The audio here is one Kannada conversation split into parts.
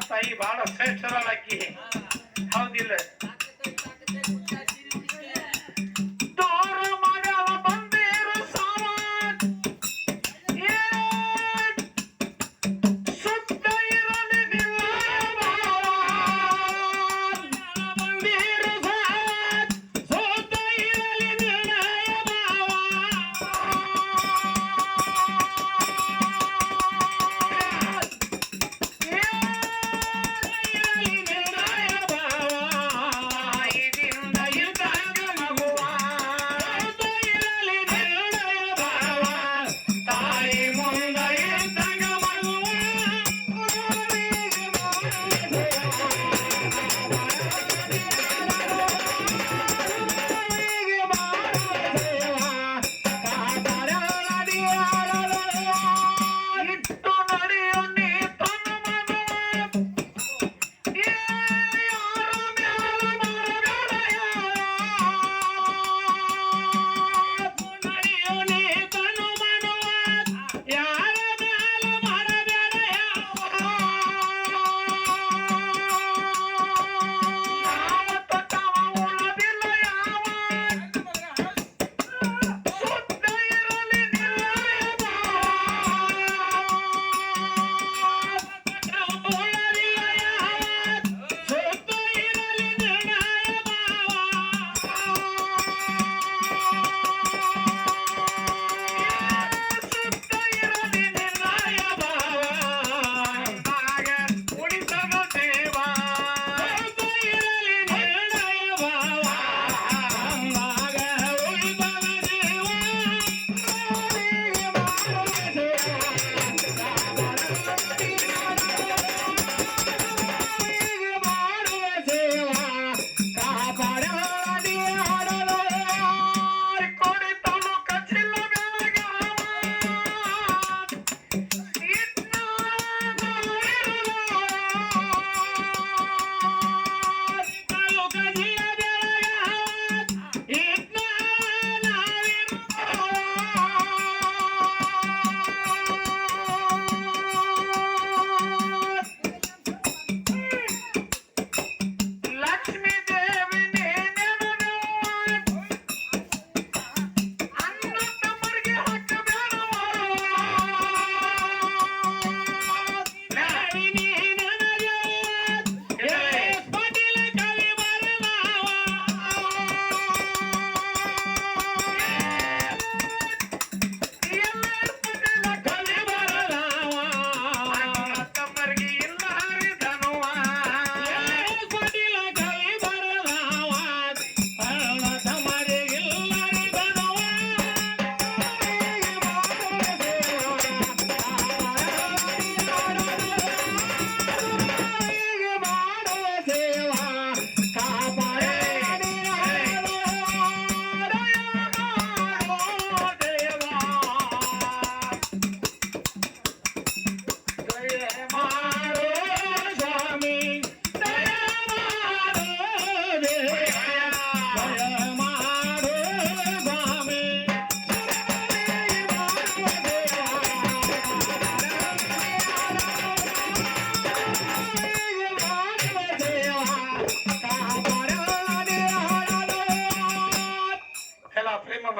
ತಾಯಿ ಬಹಳ ಶ್ರೇಷ್ಠರಾಕಿ ಹೌದಿಲ್ಲ.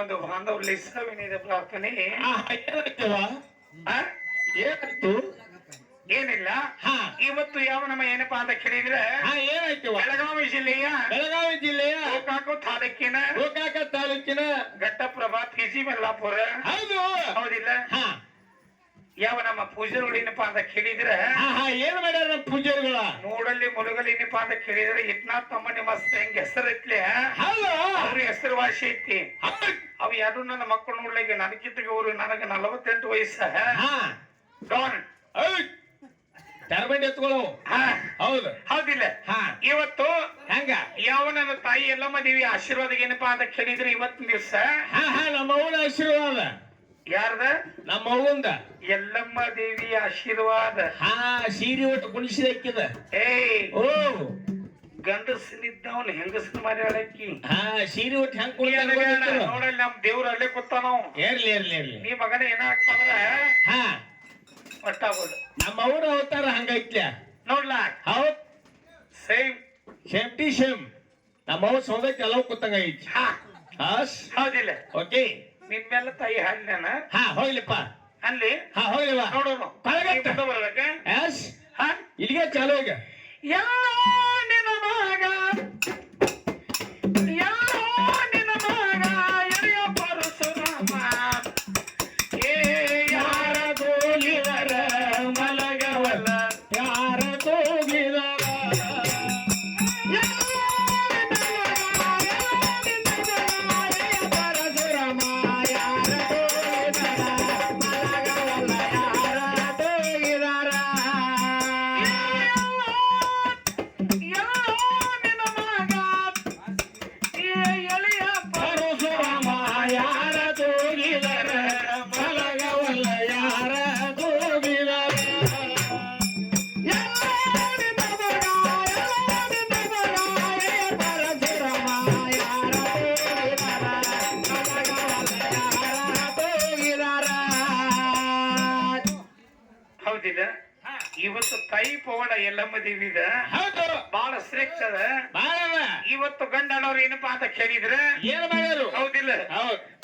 ಬಂಧು ಬಾಂಧವ್ರಲ್ಲಿ ಸವಿನೀಯ ಪ್ರಾರ್ಥನೆ. ಏನಾಯ್ತವ ಆ? ಏನಾಯ್ತು? ಏನಿಲ್ಲ. ಹಾ ಇವತ್ತು ಯಾವ ನಮ್ಮ ಏನಪ್ಪಾ ಅಂತ ಕೇಳಿದ್ರೆ ಏನಾಯ್ತವ? ಬೆಳಗಾವಿ ಜಿಲ್ಲೆಯ ಗೋಕಾಕ ತಾಲೂಕಿನ ಘಟ್ಟಪ್ರಭಾ ಪಿಜಿ ಮಲ್ಲಾಪುರ. ಹೌದು ಹೌದಿಲ್ಲ? ಯಾವ ನಮ್ಮ ಪೂಜಾರಿಗಳು ಏನಪ್ಪಾ ಅಂತ ಕೇಳಿದ್ರೆ ಏನ್ ಮಾಡ್ಯಾರ ನಮ್ಮ ಪೂಜಾರಿಗಳ? ಮೂಡಲ್ಲಿ ಮುಳುಗಲ್ ಏನಪ್ಪಾ ಅಂತ ಕೇಳಿದ್ರೆ ಇಟ್ನಾಥ್ ತಮ್ಮ ನಿಮ್ಮ ಹೆಂಗ್ ಹೆಸರು ಐತ್ಲೆ ಅವ್ರ ಹೆಸರು ವಾಸಿ ಐತಿ. ಅವ್ ಯಾರು ನನ್ನ ಮಕ್ಕಳು ನೋಡ್ಲಿಕ್ಕೆ ನನಗಿತ್ತಿಗೆ ಅವರು ನನಗ 48 ವಯಸ್ಸ ಡಾನ್ ಟರ್ಬಂಡ್ ಎತ್ಕೊಳ್ಳೋ. ಹೌದು ಹೌದಿಲ್ಲ? ಇವತ್ತು ಹೆಂಗ ಯಾವ ನನ್ನ ತಾಯಿ ಎಲ್ಲಮ್ಮ ದೇವಿ ಆಶೀರ್ವಾದ ಏನಪ್ಪಾ ಅಂತ ಕೇಳಿದ್ರೆ ಇವತ್ತಿನ ದಿವ್ಸ ನಮ್ಮ ಅವನ ಆಶೀರ್ವಾದ. ಯಾರ್ದ? ನಮ್ಮ ಅವ್ವಂದ ಎಲ್ಲಮ್ಮ ದೇವಿ ಆಶೀರ್ವಾದ. ಸೀರೆ ಒಟ್ಟು ಕುಣಿಸಿದಕ್ಕಿದ. ಓ ಗಂಡಸನಿದ್ದವನ್ ಹೆಂಗಸನ ಮಾರಿ ಹೇಳಕ್ಕಿ ಸೀರೆ ಒಟ್ಟು ಹೆಂಗ್ ನೋಡಲ್ಲಿ ನಮ್ ದೇವ್ರ ಅಲ್ಲೇ ಕೂತಾನೋ. ಇರ್ಲಿ ಇರ್ಲಿ ಇರ್ಲಿ. ನೀ ಮಗನ ಏನಾಗ್ತಂದ್ರ ಒಟ್ಟಾಗೋದು. ನಮ್ಮ ಅವ್ರ ಅವತಾರ ಹಂಗೈತ್ಲ ನೋಡ್ಲಾ? ಹೌದ್ ಸೇಮ್ ಸೇಫ್ಟಿ ಸೇಮ್. ನಮ್ಮ ಅವ್ರ ಸೌದಕ್ಕೆ ಎಲ್ಲ ಕೂತಂಗ ಐತಿ. ಹೌದಿಲ್ಲ? ಓಕೆ ನಿನ್ ಮೇಲೆ ತಾಯಿ ಹಾಲಿನ ಹೋಗ್ಲಿಪ್ಪ ಅಲ್ಲಿ ಹೋಗ್ಲಿವ ನೋಡೋನು ಬರ್ಬೇಕ. ಇಲ್ಲಿಗೆ ಚಾಲು ಈಗ. ಎಲ್ಲೋ ನಿನ್ನ ಮಗ ಎಲ್ಲೋ ನಿನ್ನ ಮಗ ಎಳೆಯ ಪರಶುರಾಮ ಏ ಯಾರ ತೋಗಿದರ ಮಲಗವಲ್ಲ ಯಾರ ತೋಗಿದರ ಇವತ್ತು ತಾಯಿ ಪವಾಡ ಎಲ್ಲಮ್ಮ ದೇವಿದ ಬಹಳ ಶ್ರೇಷ್ಠ ಅದ. ಇವತ್ತು ಗಂಡನವ್ರು ಏನಪ್ಪಾ ಅಂತ ಕೇಳಿದ್ರೆ ಏನ್ ಮಾಡ್ಯಾರು? ಹೌದಿಲ್ಲ?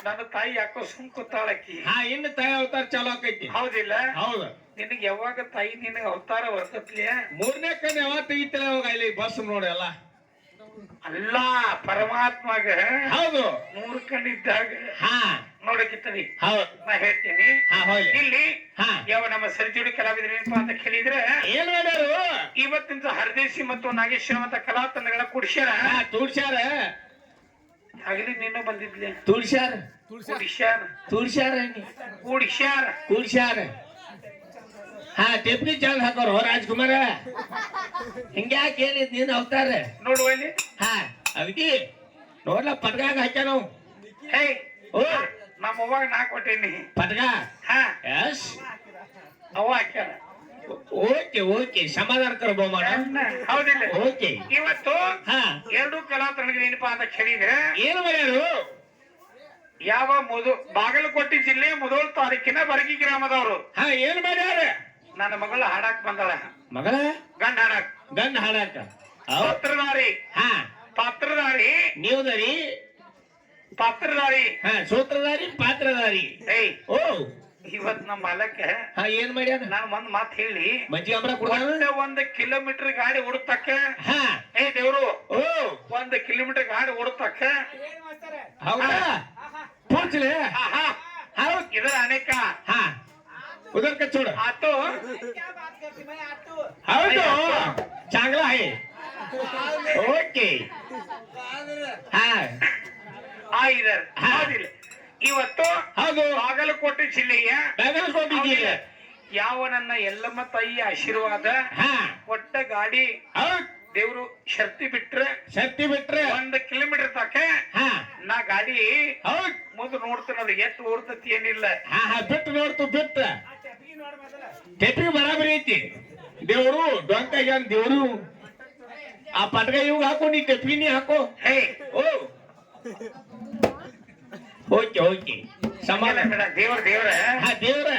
ನನ್ನ ತಾಯಿ ಯಾಕೋ ಸುಮ್ ಕೂತಾಳಕ್ಕಿ. ಇನ್ನು ತಾಯಿ ಅವತಾರ ಚಾಲು ಆಕೈತಿ. ಹೌದಿಲ್ಲ? ಹೌದು. ನಿನಗೆ ಯಾವಾಗ ತಾಯಿ ನಿನಗ ಅವತಾರ ಬರ್ತತ್ಲಿ? 3ನೇ ಕಣ್ಣು ಯಾವಾಗ ತೆಗಿತಿಲ್ಲ ಅವಾಗ ಇಲ್ಲಿ ಬಸ್ ನೋಡಿ ಅಲ್ಲ. ಅಲ್ಲ ಪರಮಾತ್ಮಗ ಹೌದು 3 ಕಣ್ಣಿದ್ದಾಗ ನೋಡಕಿತ್ತವಿ. ನಾ ಹೇಳ್ತೀನಿ ಇಲ್ಲಿ ಯಾವ ನಮ್ಮ ಸರಿಜೋಡಿ ಕಲಾವಿದರು ಏನಪ್ಪಾ ಅಂತ ಕೇಳಿದ್ರೆ ಏನ್ ಮಾಡ್ಯಾರು? ಇವತ್ತಿನ ಹರದೇಶಿ ಮತ್ತು ನಾಗೇಶ್ವರ ಅಂತ ಕಲಾ ತಂಡಗಳ ಕುಡಿಸ್ಯಾರ. ತುಳ್ಸ್ಯಾರ ಆಗಲಿ ನೀನು ಬಂದಿದ್ಲಿ. ತುಳ್ಸ್ಯಾರ ಕುಡಿಸ್ಯಾರ ತುಳ್ಸ್ಯಾರ ಕುಡಿಸ್ಯಾರ ಕುಳ್ಸ್ಯಾರ. ಟೆಪ್ನಿ ಚಾಲ್ ಹಾಕೋರು ರಾಜ್ಕುಮಾರ. ಹಿಂಗ್ಯಾಕೆ ಏನಿದ್ ನೀನ್ ಅವತಾರ ನೋಡುವ ಇಲ್ಲಿ. ಅದಕ್ಕೆ ನೋಡ್ಲ ಪಟ್ಗಾಗ ಹಾಕ್ಯ ನಾವು. ಓ ನಮ್ಮ ಅವ್ವಾಗ ನಾ ಕೊಟ್ಟೇನಿ ಪಟ್ಗ. ಎಸ್ ಅವ ಹಾಕ್ಯಾರ. ಓಕೆ ಓಕೆ ಸಮಾಧಾನ ಕರ್ಬೋ ಮಾಡ. ಹೌದಿಲ್ಲ? ಓಕೆ. ಇವತ್ತು 2 ಕಲಾ ತಂಡಗಳು ಏನಪ್ಪಾ ಅಂತ ಕೇಳಿದ್ರೆ ಏನು ಮಾಡ್ಯಾರು? ಯಾವ ಬಾಗಲಕೋಟೆ ಜಿಲ್ಲೆ ಮುಧೋಳ ತಾಲೂಕಿನ ಬರಗಿ ಗ್ರಾಮದವರು ಏನ್ ಮಾಡ್ಯಾರ? ನನ್ನ ಮಗಳು ಹಾಡಾಕ್ ಬಂದಾಳ. ಮಗಳ ಗಂಡ ಹಾಡಾಕ್ ಗಂಡ ಹಾಡಾಕ ಪಾತ್ರಧಾರಿ ಪಾತ್ರಧಾರಿ ನೀವುದರಿ ಪಾತ್ರಧಾರಿ ಸೂತ್ರಧಾರಿ ಪಾತ್ರಧಾರಿ. ಓ ಇವತ್ ನಮ್ಮ ಮಾಲಕ ಏನ್ ಮಾಡ್ಯಾರ? ನಾನ್ ಒಂದ್ ಮಾತ್ ಹೇಳಿ ಮಜ್ಜಿ ಅಂಬರ ಕೊಡ. 1 ಕಿಲೋಮೀಟರ್ ಗಾಡಿ ಓಡತಕ್ಕ ದೇವ್ರು 1 ಕಿಲೋಮೀಟರ್ ಗಾಡಿ ಓಡತಕ್ಕ ಹೌದಾ ಪೂರ್ತಿಲೆ ಇದರ ಅನೇಕ उधर का छोड़ आतो हौदो चांगला है ओके इधर ಇವತ್ತು ಬಾಗಲಕೋಟೆ ಜಿಲ್ಲೆಯ ಯಾವ ನನ್ನ ಎಲ್ಲಮ್ಮ ತಾಯಿ ಆಶೀರ್ವಾದ ಒಟ್ಟ ಗಾಡಿ ದೇವ್ರು ಶರ್ತಿ ಬಿಟ್ರೆ 1 ಕಿಲೋಮೀಟರ್ ತಕ ನಾ ಗಾಡಿ ಮುಂದೆ ನೋಡ್ತಾನ ಎಷ್ಟು ಓಡ್ತತಿ ಏನಿಲ್ಲ. ಬಿಟ್ಟು ನೋಡ್ತು ಬಿಟ್ಟ ಟೆಪಿ ಬರಾಬರಿ ಐತಿ. ದೇವ್ರು ಡೊಂಕಾಗ್ಯಾನ ದೇವ್ರು. ಆ ಪಟ್ಗ ಇವಾಗ ಹಾಕೋ ನೀ ಟೆಪಿನಿ ಹಾಕೋ. ಓಕೆ ಓಕೆ ಸಮಾಧಾನ ದೇವ್ರ ದೇವ್ರ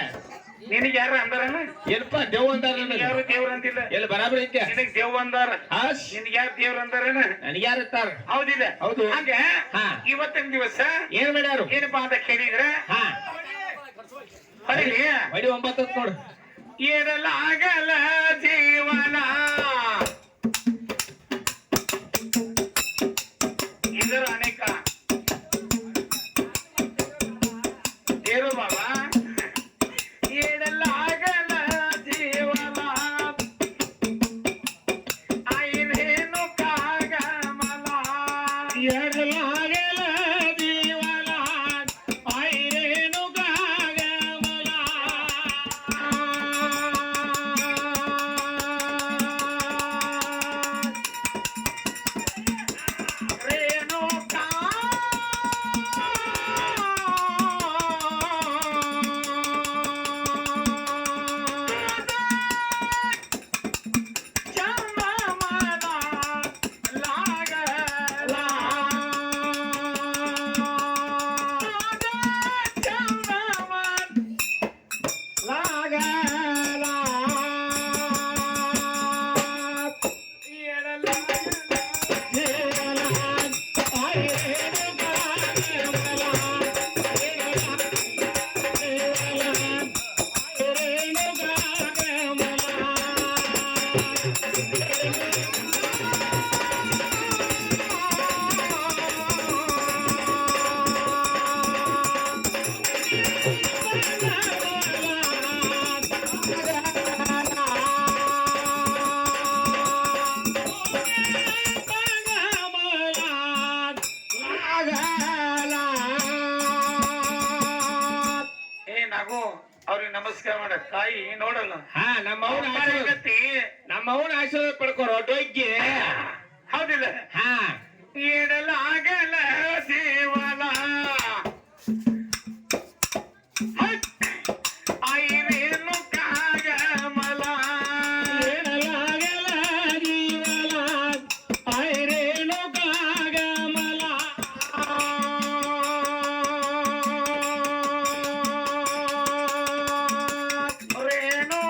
ನಿನಗೆ ಯಾರು ಅಂದಾರನ ಏನಪ್ಪ ದೇವ್ ಅಂದಾರ ಯಾರು ದೇವ್ರ ಅಂತಿಲ್ಲ ಎಲ್ಲಿ ಬರಾಬರಿ ಐತೆ ನಿನಗ್ ದೇವ್ ಅಂದಾರ ಹಾಸ್ ನಿನ್ಗೆ ಯಾರು ದೇವ್ರ ಅಂದಾರನ ನನಗೆ ಯಾರು ಇರ್ತಾರ ಹೌದಿಲ್ಲ ಹೌದು. ಹಾಗೆ ಹಾ. ಇವತ್ತಿನ ದಿವಸ ಏನ್ ಮಾಡ್ಯಾರು ಏನಪ್ಪಾ ಅಂತ ಕೇಳಿದ್ರ ಹಾ ಹೊರಲಿ ಬಡಿ 9 ನೋಡು ಏನೆಲ್ಲ ಆಗಲ್ಲ ಜೀವನ ಇದರ ಅನೇಕ ದೇರು ಬಾಬಾ ಏನೆಲ್ಲ ಆಗಲ್ಲ ಜೀವನ ಐನೇನು ಕಾಗಮಲ ಎಡಲಾಗಲ ಜೀವನ ಐರೇನು ಕಾಗಮಲ ರೇಣು ನಾಗು ಅವ್ರಿಗೆ ನಮಸ್ಕಾರ ಮಾಡ ತಾಯಿ ನೋಡಲ್ಲ ಹಾ ನಮ್ಮವನ ಆಶೀರ್ವಾದ ಪಡ್ಕೋರು ಡೊಗ್ಗೆ ಹೌದಿಲ್ಲ ಹಾ ಏನೆಲ್ಲ ಆಗಲ್ಲ ಜೀವನ ಐನೇನು ಕಾಗಮಲ ಎಡಲಾಗಲ ಜೀವನ ಐರೇನು ಕಾಗಮಲ ರೇಣು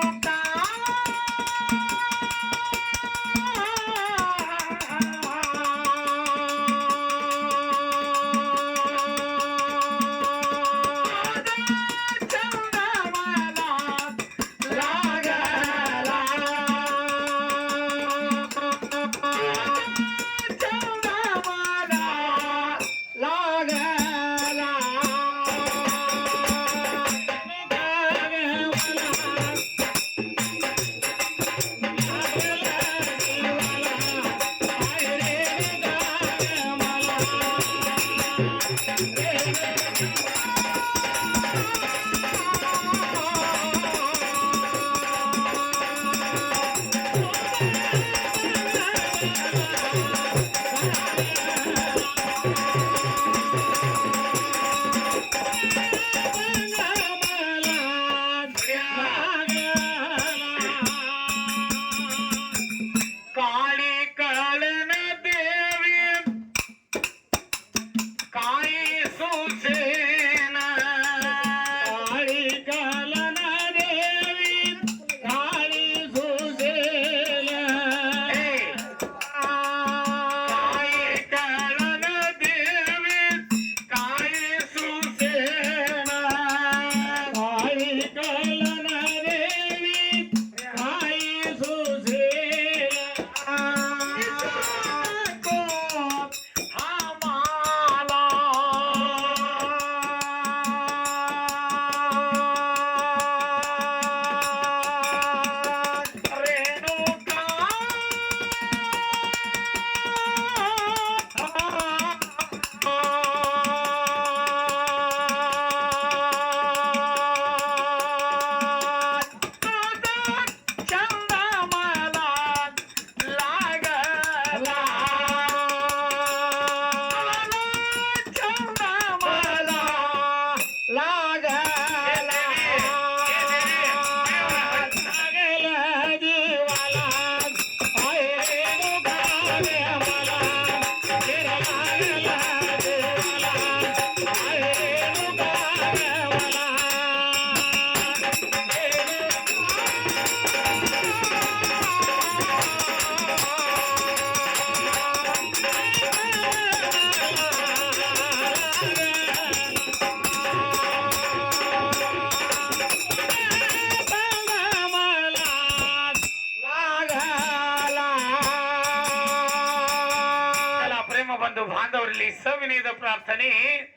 ಬಂಧು ಬಾಂಧವರಲ್ಲಿ ಸವಿನೀದ ಪ್ರಾರ್ಥನೆ.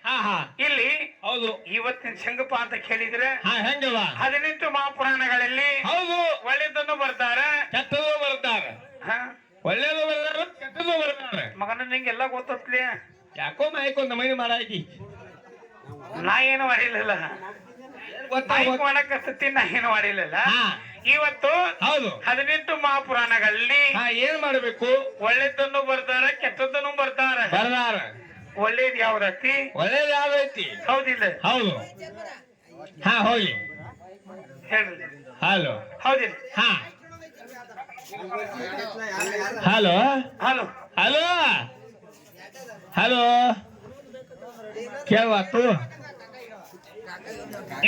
ಹಾ ಹಾ ಇಲ್ಲಿ ಹೌದು ಇವತ್ತಿನ ಶಂಗಪ ಅಂತ ಕೇಳಿದ್ರೆ ಹಾ ಹೆಂಗವ 18 ಮಹಾಪುರಾಣಗಳಲ್ಲಿ ಹೌದು ಒಳ್ಳೆದನ್ನು ಬರ್ತಾರ, ಕೆಟ್ಟದು ಬರ್ತಾರ, ಹಾ ಒಳ್ಳೇದು ಬರ್ತಾರ, ಕೆಟ್ಟದು ಬರ್ತಾರ. ಮಗನ ನಿಂಗೆಲ್ಲ ಗೊತ್ತತ್ಲಿ. ಯಾಕೋ ಮಾಯ್ಕೊಂಡ್ ಮೈನಿ ಮಾಡಾಕಿ ನಾ ಏನು ಮಾಡಿಲ್ಲ, ಮಾಹಿತಿ ಮಾಡಕತ್ತಿ, ನಾ ಏನು ಮಾಡಿಲ್ಲ. ಇವತ್ತು ಹೌದು 18 ಮಹಾಪುರಾಣಗಳಲ್ಲಿ ಹಾ ಏನ್ ಮಾಡ್ಬೇಕು? ಒಳ್ಳೆದನ್ನು ಬರ್ತಾರ, ಕೆಟ್ಟದನ್ನು ಬರ್ತಾರ. ಬರ್ದಾರ. ಒಳ್ಳೇದ್ ಯಾವ್ದತಿ? ಒಳ್ಳೇದು ಯಾವ್ದೈತಿ? ಹೌದಿಲ್ಲ? ಹೌದು. ಹಾ ಹೋಗಿ ಹೇಳ್ರಿ. ಹಲೋ ಹೌದಿಲ್ಲ? ಹಾ ಹಲೋ ಹಲೋ ಹಲೋ ಹಲೋ ಕೇಳತ್ತು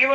ಇವತ್ತು